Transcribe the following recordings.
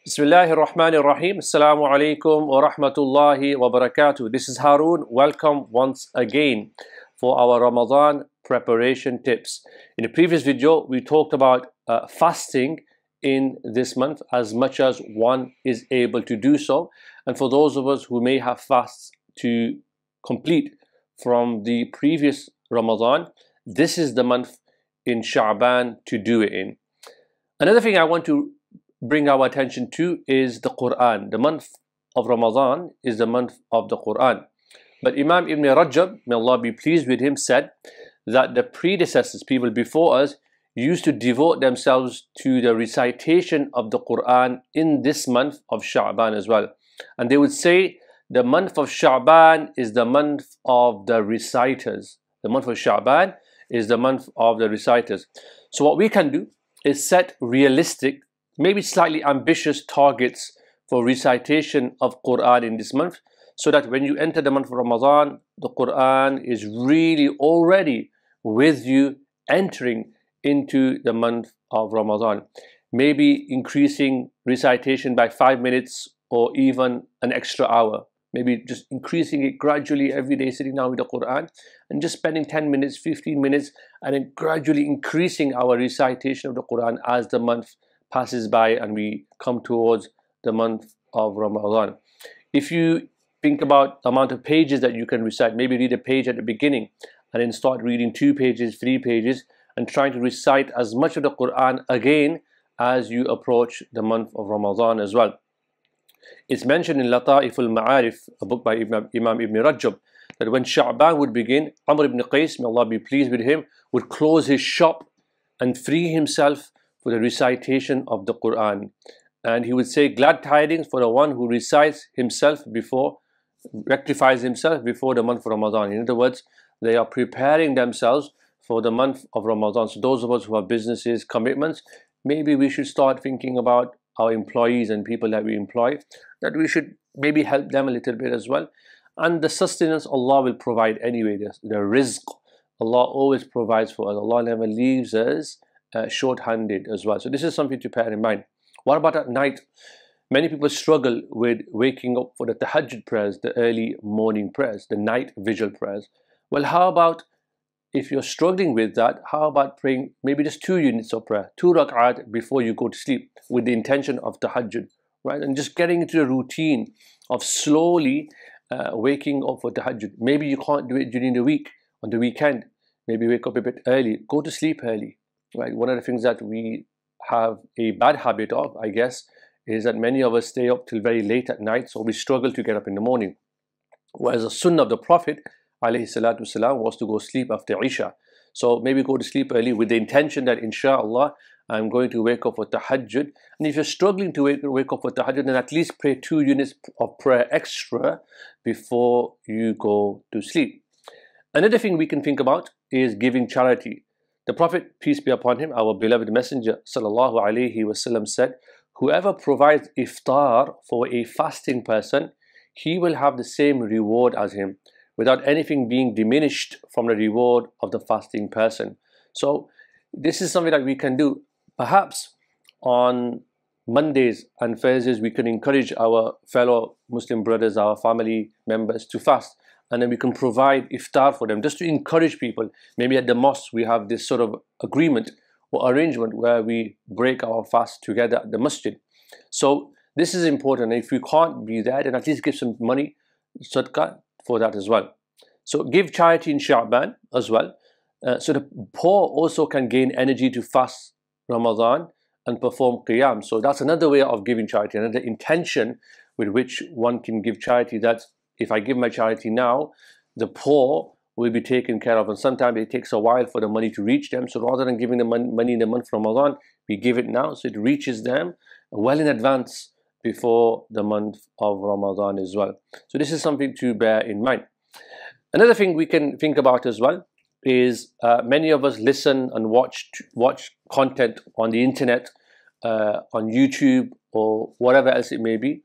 Bismillahir Rahmanir Rahim. Assalamu alaikum wa rahmatullahi wa barakatuh. This is Haroon. Welcome once again for our Ramadan preparation tips. In the previous video, we talked about fasting in this month as much as one is able to do so. And for those of us who may have fasts to complete from the previous Ramadan, this is the month in Shaban to do it in. Another thing I want to bring our attention to is the Quran. The month of Ramadan is the month of the Quran. But Imam Ibn Rajab, may Allah be pleased with him, said that the predecessors, people before us, used to devote themselves to the recitation of the Quran in this month of Shaban as well. And they would say the month of Shaban is the month of the reciters. The month of Shaban is the month of the reciters. So what we can do is set realistic, maybe slightly ambitious targets for recitation of Quran in this month, so that when you enter the month of Ramadan, the Quran is really already with you entering into the month of Ramadan. Maybe increasing recitation by 5 minutes or even an extra hour. Maybe just increasing it gradually every day, sitting down with the Quran and just spending 10 minutes, 15 minutes, and then gradually increasing our recitation of the Quran as the month passes by and we come towards the month of Ramadan. If you think about the amount of pages that you can recite, maybe read a page at the beginning and then start reading 2 pages, 3 pages, and trying to recite as much of the Quran again as you approach the month of Ramadan as well. It's mentioned in Lata'if al-Ma'arif, a book by Imam Ibn Rajab, that when Sha'ban would begin, Amr ibn Qais, may Allah be pleased with him, would close his shop and free himself for the recitation of the Quran. And he would say, glad tidings for the one who recites himself before, rectifies himself before the month of Ramadan. In other words, they are preparing themselves for the month of Ramadan. So those of us who have businesses, commitments, maybe we should start thinking about our employees and people that we employ, that we should maybe help them a little bit as well. And the sustenance Allah will provide anyway, the rizq, Allah always provides for us. Allah never leaves us short-handed as well. So this is something to bear in mind. What about at night? Many people struggle with waking up for the tahajjud prayers, the early morning prayers, the night vigil prayers. Well, how about if you're struggling with that, how about praying maybe just 2 units of prayer, 2 rak'at before you go to sleep with the intention of tahajjud, right? And just getting into the routine of slowly waking up for tahajjud. Maybe you can't do it during the week, on the weekend. Maybe wake up a bit early, go to sleep early, right? One of the things that we have a bad habit of, I guess, is that many of us stay up till very late at night, so we struggle to get up in the morning. Whereas the sunnah of the Prophet ﷺ was to go sleep after Isha. So maybe go to sleep early with the intention that inshallah I'm going to wake up for tahajjud. And if you're struggling to wake up for tahajjud, then at least pray 2 units of prayer extra before you go to sleep. Another thing we can think about is giving charity. The Prophet, peace be upon him, our beloved Messenger sallallahu alaihi wasallam, said, whoever provides iftar for a fasting person, he will have the same reward as him, without anything being diminished from the reward of the fasting person. So this is something that we can do. Perhaps on Mondays and Thursdays we can encourage our fellow Muslim brothers, our family members to fast, and then we can provide iftar for them, just to encourage people. Maybe at the mosque we have this sort of agreement or arrangement where we break our fast together at the masjid. So this is important. If we can't be there, then at least give some money, sadaqah, for that as well. So give charity in Sha'ban as well. So the poor also can gain energy to fast Ramadan and perform qiyam. So that's another way of giving charity, another intention with which one can give charity, that if I give my charity now, the poor will be taken care of. And sometimes it takes a while for the money to reach them. So rather than giving the money in the month of Ramadan, we give it now so it reaches them well in advance before the month of Ramadan as well. So this is something to bear in mind. Another thing we can think about as well is many of us listen and watch content on the internet, on YouTube or whatever else it may be.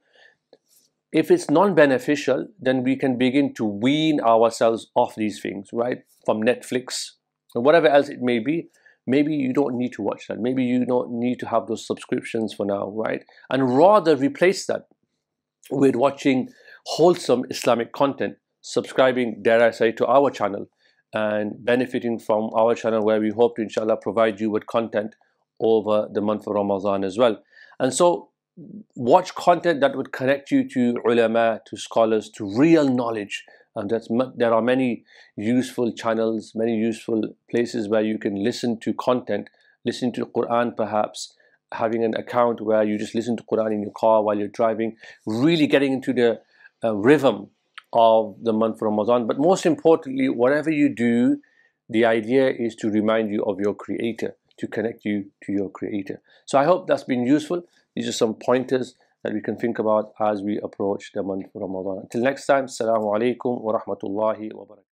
If it's non-beneficial, then we can begin to wean ourselves off these things, right? From Netflix or whatever else it may be. maybe you don't need to watch that. Maybe you don't need to have those subscriptions for now, right? And rather replace that with watching wholesome Islamic content, subscribing, dare I say, to our channel, and benefiting from our channel, where we hope to inshallah provide you with content over the month of Ramadan as well. And so watch content that would connect you to ulama, to scholars, to real knowledge. And there are many useful channels, many useful places where you can listen to content, listen to Quran perhaps, having an account where you just listen to Quran in your car while you're driving, really getting into the rhythm of the month of Ramadan. But most importantly, whatever you do, the idea is to remind you of your Creator, to connect you to your Creator. So I hope that's been useful. These are some pointers that we can think about as we approach the month of Ramadan. Until next time, Assalamu alaikum wa rahmatullahi wa barakatuh.